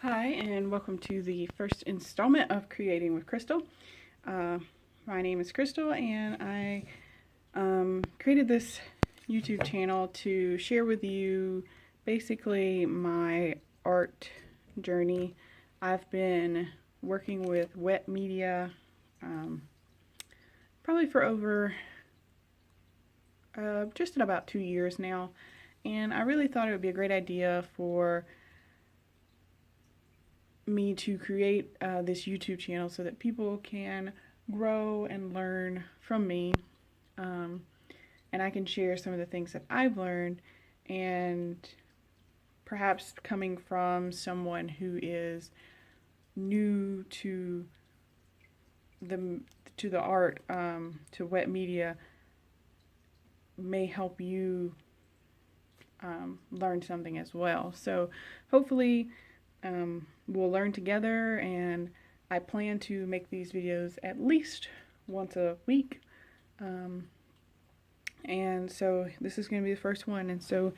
Hi, and welcome to the first installment of Creating with Crystal. My name is Crystal, and I created this YouTube channel to share with you basically my art journey. I've been working with wet media probably for over just in about 2 years now, and I really thought it would be a great idea for me to create this YouTube channel so that people can grow and learn from me, and I can share some of the things that I've learned, and perhaps coming from someone who is new to the art, to wet media, may help you learn something as well. So hopefully we'll learn together, and I plan to make these videos at least once a week. And so this is going to be the first one, and so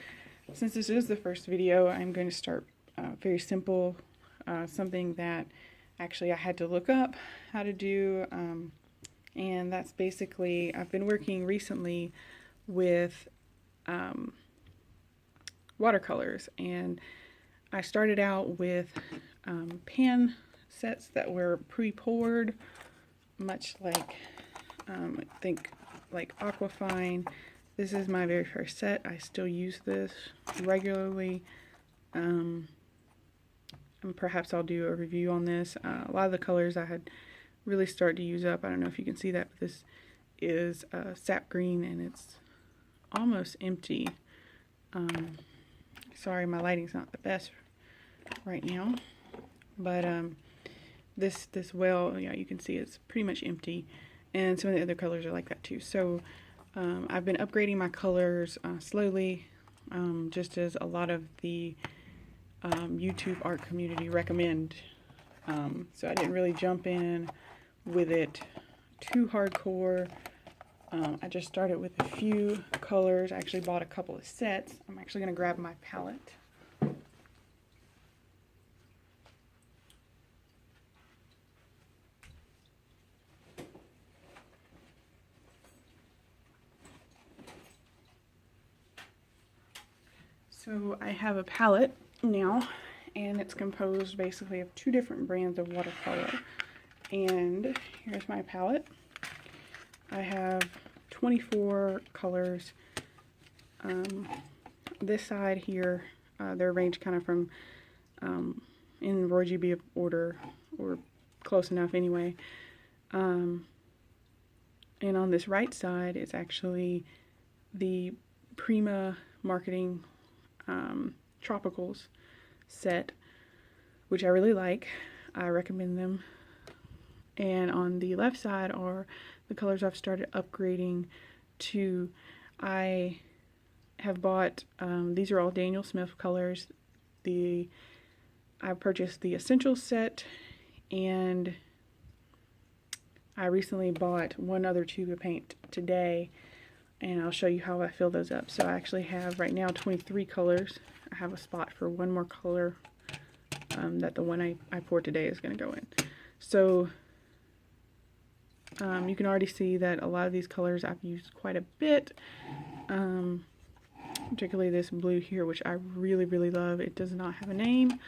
since this is the first video, I'm going to start very simple, something that actually I had to look up how to do, and that's basically, I've been working recently with watercolors, and I started out with pan sets that were pre-poured, much like I think like Aquafine. This is my very first set. I still use this regularly, and perhaps I'll do a review on this. A lot of the colors I had really started to use up. I don't know if you can see that, but this is sap green, and it's almost empty. Sorry, my lighting's not the best right now, but this well, yeah, you can see it's pretty much empty, and some of the other colors are like that too. So I've been upgrading my colors slowly, just as a lot of the YouTube art community recommend. So I didn't really jump in with it too hardcore. I just started with a few colors. I actually bought a couple of sets. I'm actually going to grab my palette. So I have a palette now, and it's composed basically of 2 different brands of watercolor. And here's my palette. I have 24 colors. This side here, they're arranged kind of from in Roy G. B. order, or close enough anyway. And on this right side, it's actually the Prima Marketing Tropicals set, which I really like. I recommend them. And on the left side are the colors I've started upgrading to. I have bought, these are all Daniel Smith colors. I purchased the Essentials set, and I recently bought one other tube of paint today, and I'll show you how I fill those up. So I actually have right now 23 colors. I have a spot for one more color that the one I poured today is going to go in. So you can already see that a lot of these colors I've used quite a bit, particularly this blue here, which I really, really love. It does not have a name,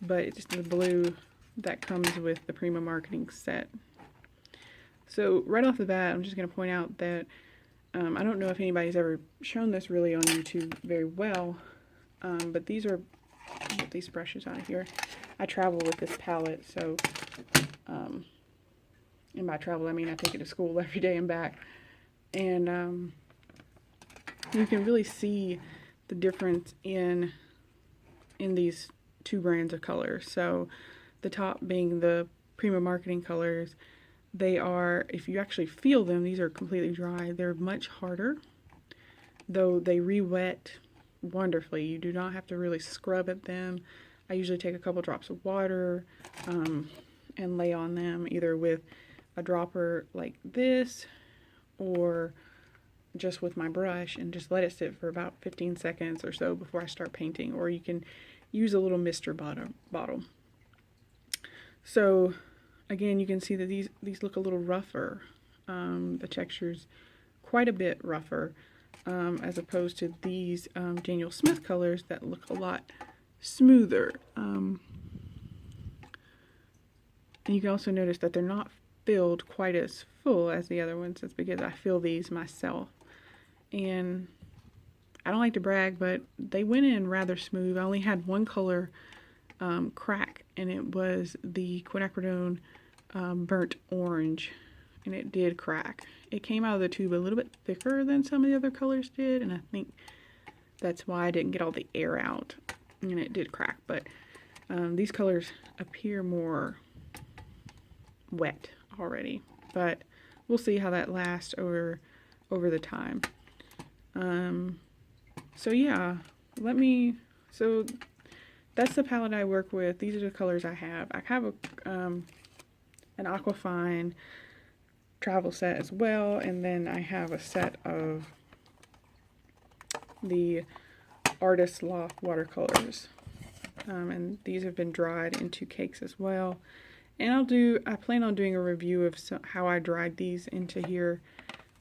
but it's just the blue that comes with the Prima Marketing set. So right off the bat, I'm just going to point out that I don't know if anybody's ever shown this really on YouTube very well, but these are, get these brushes out of here. I travel with this palette, so and by travel I mean I take it to school every day and back, and you can really see the difference in these 2 brands of colors. So the top being the Prima Marketing colors. They are, if you actually feel them, these are completely dry. They're much harder, though they re-wet wonderfully. You do not have to really scrub at them. I usually take a couple drops of water and lay on them, either with a dropper like this, or just with my brush, and just let it sit for about 15 seconds or so before I start painting. Or you can use a little mister bottle. So again, you can see that these look a little rougher. The texture's quite a bit rougher, as opposed to these Daniel Smith colors that look a lot smoother. And you can also notice that they're not filled quite as full as the other ones. That's because I fill these myself. And I don't like to brag, but they went in rather smooth. I only had one color crack, and it was the quinacridone burnt orange, and it did crack. It came out of the tube a little bit thicker than some of the other colors did, and I think that's why I didn't get all the air out, and it did crack. But these colors appear more wet already, but we'll see how that lasts over the time. So yeah, so that's the palette I work with. These are the colors I have. I have an Aquafine travel set as well, and then I have a set of the Artist Loft watercolors, and these have been dried into cakes as well. And I plan on doing a review of how I dried these into here.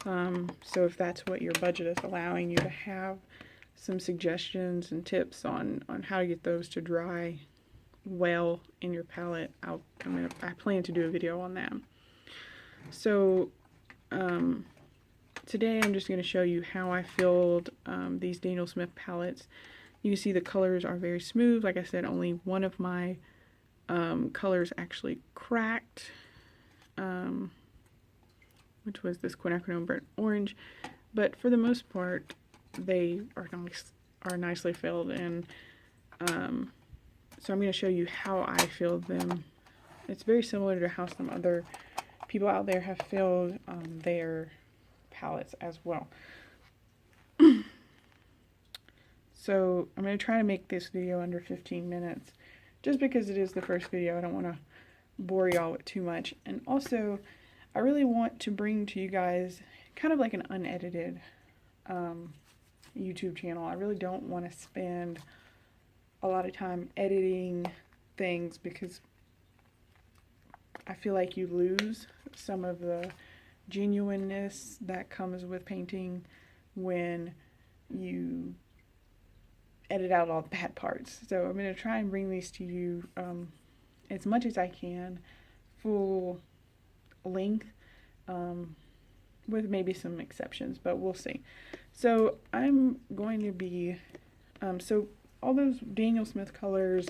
So if that's what your budget is allowing you to have, some suggestions and tips on how to get those to dry well in your palette, I plan to do a video on that. So today I'm just going to show you how I filled these Daniel Smith palettes. You can see the colors are very smooth. Like I said, only one of my colors actually cracked, which was this quinacridone burnt orange, but for the most part they are nicely filled. And so I'm going to show you how I filled them. It's very similar to how some other people out there have filled their palettes as well. So I'm going to try to make this video under 15 minutes, just because it is the first video. I don't want to bore y'all with too much. And also, I really want to bring to you guys kind of like an unedited YouTube channel. I really don't want to spend a lot of time editing things, because I feel like you lose some of the genuineness that comes with painting when you edit out all the bad parts. So I'm going to try and bring these to you as much as I can, full length, with maybe some exceptions, but we'll see. So I'm going to be, so all those Daniel Smith colors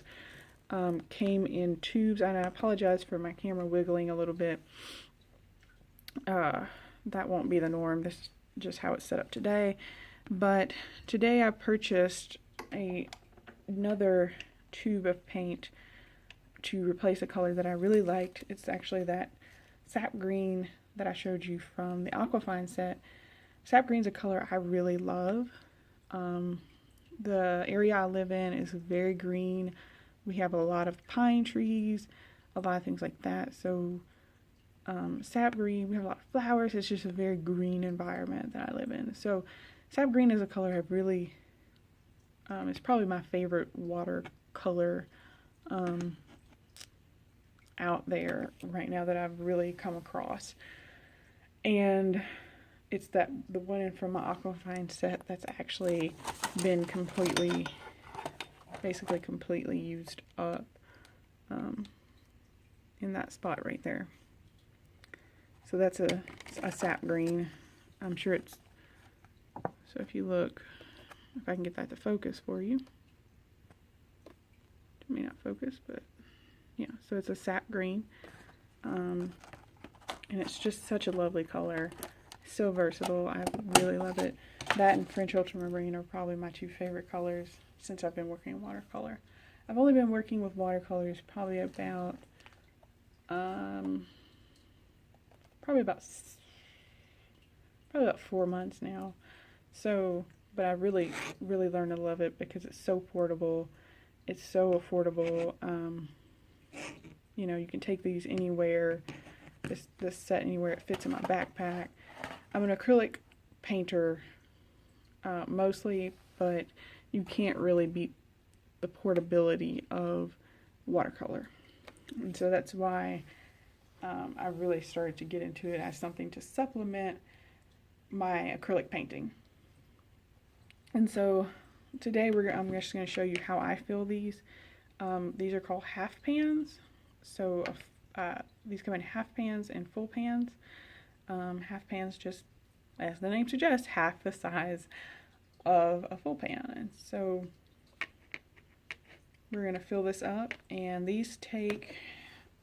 came in tubes, and I apologize for my camera wiggling a little bit. That won't be the norm. This is just how it's set up today. But today I purchased another tube of paint to replace a color that I really liked. It's actually that sap green that I showed you from the Aquafine set. Sap green's a color I really love. The area I live in is very green. We have a lot of pine trees, a lot of things like that. So sap green, we have a lot of flowers. It's just a very green environment that I live in. So sap green is a color I really, it's probably my favorite watercolor out there right now that I've really come across. And it's the one from my Aquafine set that's actually been basically completely used up in that spot right there. So that's a sap green. I'm sure it's, so if you look, if I can get that to focus for you. It may not focus, but yeah, so it's a sap green. And it's just such a lovely color. So versatile. I really love it. That and French Ultramarine are probably my two favorite colors since I've been working in watercolor. I've only been working with watercolors probably about 4 months now. So, but I really learned to love it because it's so portable. It's so affordable. You know, you can take these anywhere. This set anywhere. It fits in my backpack. I'm an acrylic painter mostly, but you can't really beat the portability of watercolor. And so that's why I really started to get into it as something to supplement my acrylic painting. And so today I'm just going to show you how I fill these. These are called half pans. So these come in half pans and full pans. Half pans, just as the name suggests, half the size of a full pan. And so we're going to fill this up, and these take,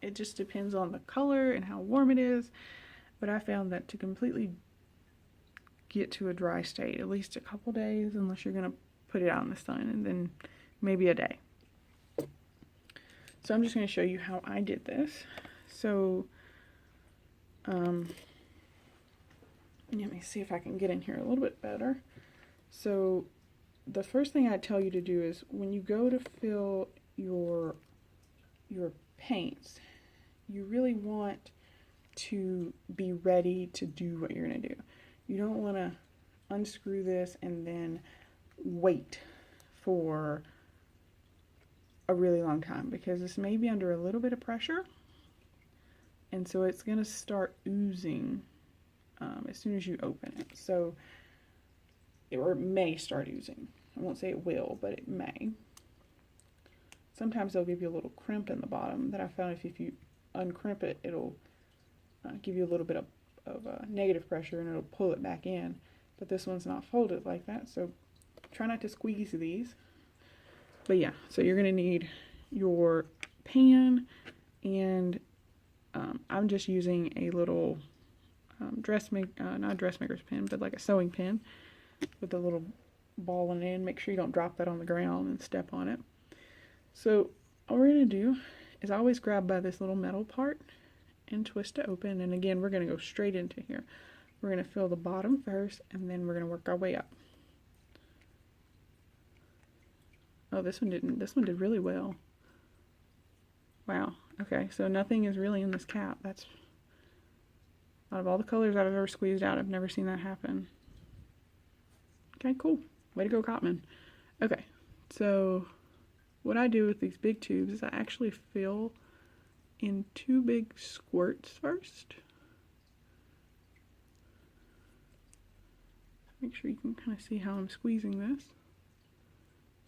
it just depends on the color and how warm it is, but I found that to completely get to a dry state, at least a couple days, unless you're going to put it out in the sun, and then maybe a day. So I'm just going to show you how I did this. So let me see if I can get in here a little bit better. So the first thing I tell you to do is when you go to fill your paints, you really want to be ready to do what you're going to do. You don't want to unscrew this and then wait for a really long time, because this may be under a little bit of pressure, and so it's going to start oozing as soon as you open it. So, or it may start oozing. I won't say it will, but it may. Sometimes they'll give you a little crimp in the bottom that I found if you uncrimp it, it'll give you a little bit of negative pressure and it'll pull it back in. But this one's not folded like that, so try not to squeeze these. But yeah, so you're going to need your pan, and I'm just using a little not dressmaker's pen, but like a sewing pen with a little ball in it. Make sure you don't drop that on the ground and step on it. So all we're going to do is always grab by this little metal part and twist it open. And again, we're going to go straight into here. We're going to fill the bottom first, and then we're going to work our way up. Oh, this one didn't. This one did really well. Wow. Okay, so nothing is really in this cap. That's, out of all the colors I've ever squeezed out, I've never seen that happen. Okay, cool. Way to go, Cotman. Okay, so what I do with these big tubes is I actually fill in 2 big squirts first. Make sure you can kind of see how I'm squeezing this.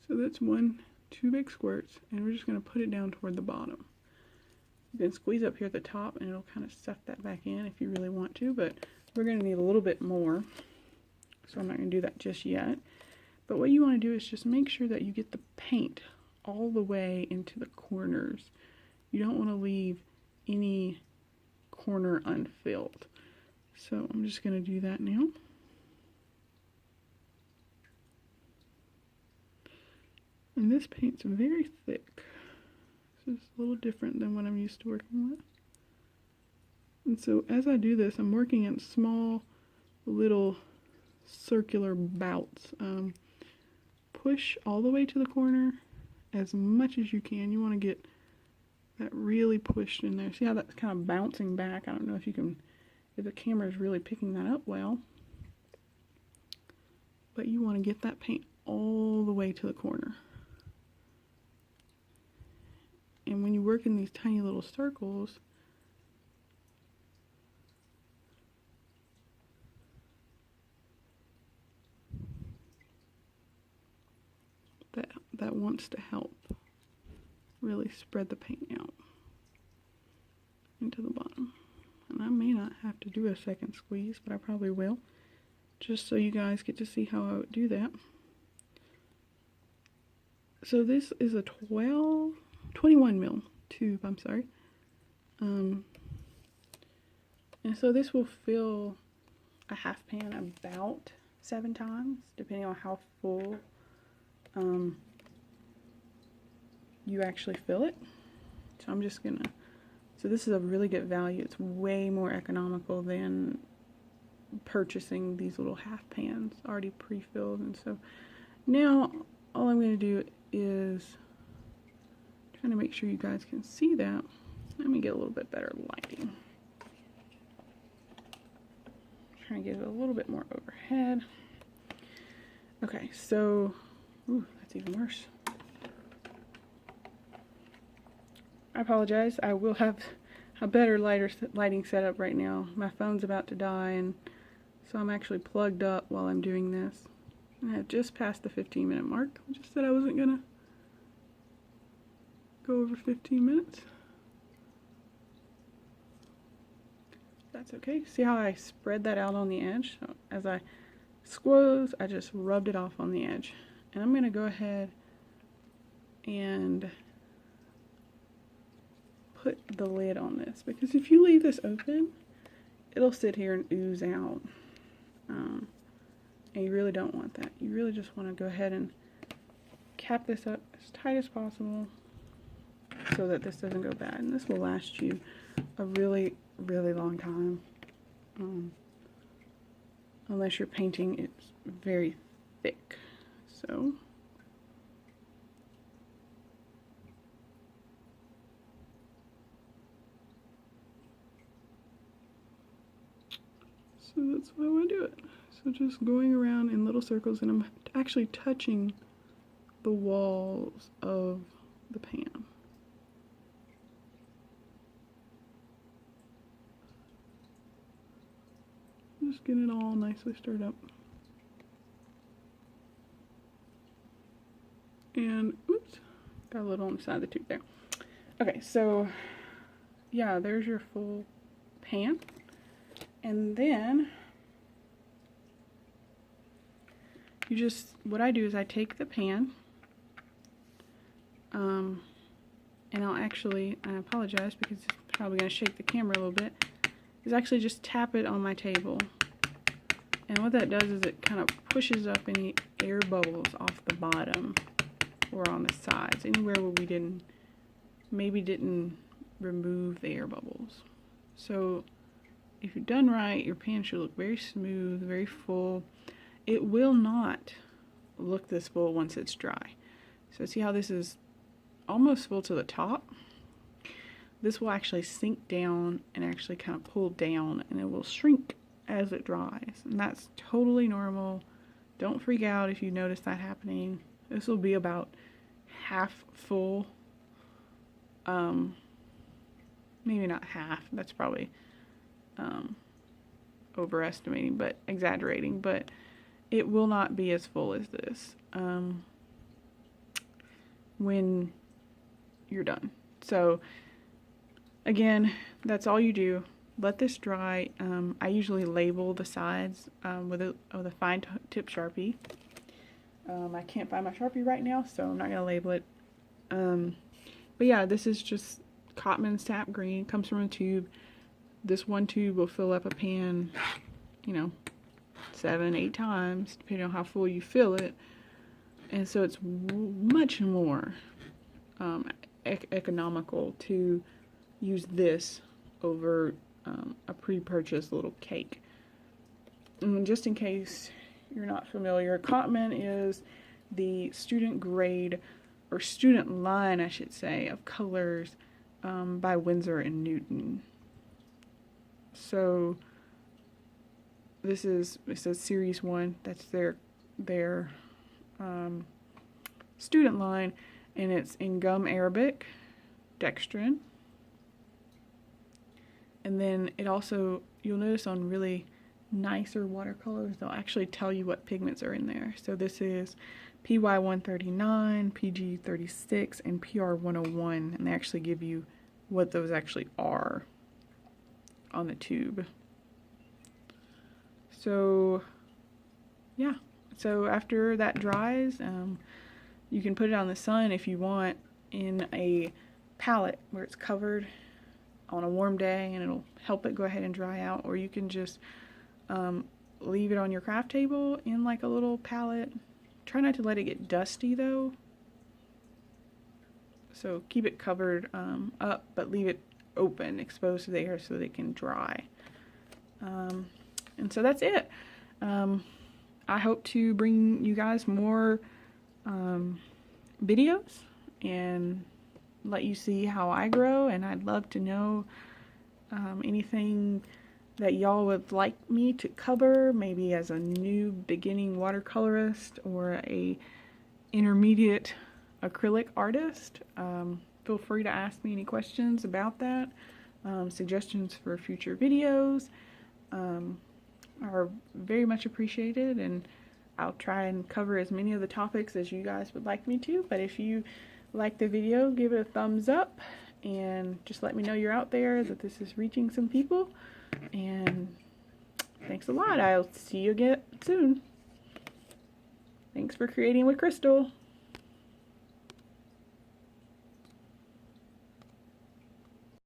So that's 2 big squirts, and we're just going to put it down toward the bottom. You can squeeze up here at the top, and it'll kind of suck that back in if you really want to, but we're going to need a little bit more, so I'm not going to do that just yet. But what you want to do is just make sure that you get the paint all the way into the corners. You don't want to leave any corner unfilled. So I'm just going to do that now. And this paint's very thick. This is a little different than what I'm used to working with. And so as I do this, I'm working in small little circular bouts. Push all the way to the corner as much as you can. You want to get that really pushed in there. See how that's kind of bouncing back? I don't know if you can, if the camera is really picking that up well. But you want to get that paint all the way to the corner. And when you work in these tiny little circles, that wants to help really spread the paint out into the bottom. And I may not have to do a second squeeze, but I probably will, just so you guys get to see how I would do that. So this is a 21 mil tube, I'm sorry. And so this will fill a half pan about 7 times, depending on how full you actually fill it. So I'm just gonna, so this is a really good value. It's way more economical than purchasing these little half pans already pre-filled. And so now all I'm gonna do is trying to make sure you guys can see that. Let me get a little bit better lighting. Trying to get it a little bit more overhead. Okay, so, ooh, that's even worse. I apologize. I will have a better lighting setup right now. My phone's about to die, and so I'm actually plugged up while I'm doing this. And I have just passed the 15-minute mark. I just said I wasn't gonna go over 15 minutes. That's okay. See how I spread that out on the edge? So as I squoze, I just rubbed it off on the edge. And I'm gonna go ahead and put the lid on this, because if you leave this open, it'll sit here and ooze out. And you really don't want that. You really just want to go ahead and cap this up as tight as possible so that this doesn't go bad. And this will last you a really, really long time. Unless you're painting, it's very thick. So that's how I do it. So just going around in little circles, and I'm actually touching the walls of the pan. Just get it all nicely stirred up. And, oops, got a little on the side of the tube there. Okay, so, yeah, there's your full pan. And then, what I do is I take the pan, and I apologize because it's probably going to shake the camera a little bit, is actually just tap it on my table. And what that does is it kind of pushes up any air bubbles off the bottom or on the sides, anywhere where we maybe didn't remove the air bubbles. So if you're done right, your pan should look very smooth, very full. It will not look this full once it's dry. So see how this is almost full to the top? This will actually sink down and actually kind of pull down, and it will shrink as it dries. And that's totally normal. Don't freak out if you notice that happening. This will be about half full. Maybe not half. That's probably overestimating, but exaggerating. But it will not be as full as this when you're done. So again, that's all you do. Let this dry. I usually label the sides with a fine tip Sharpie. I can't find my Sharpie right now, so I'm not going to label it. But yeah, this is just Cotman sap green. It comes from a tube. This one tube will fill up a pan, 7-8 times, depending on how full you fill it. And so it's much more economical to use this over a pre-purchased little cake. And just in case you're not familiar, Cotman is the student grade, or student line, I should say, of colors by Windsor and Newton. So it says Series 1. That's their student line, and it's in gum Arabic, dextrin. And then it also, you'll notice on really nicer watercolors, they'll actually tell you what pigments are in there. So this is PY139, PG36, and PR101, and they actually give you what those actually are on the tube. So yeah, so after that dries, you can put it on the sun if you want in a palette where it's covered on a warm day, and it'll help it go ahead and dry out. Or you can just leave it on your craft table in like a little palette. Try not to let it get dusty though, so keep it covered up, but leave it open, exposed to the air, so that it can dry. And so that's it. I hope to bring you guys more videos and let you see how I grow, and I'd love to know anything that y'all would like me to cover, maybe as a new beginning watercolorist or a intermediate acrylic artist. feel free to ask me any questions about that. Suggestions for future videos are very much appreciated, and I'll try and cover as many of the topics as you guys would like me to. But if you like the video, give it a thumbs up and just let me know you're out there, that this is reaching some people. And thanks a lot. I'll see you again soon. Thanks for creating with Crystal.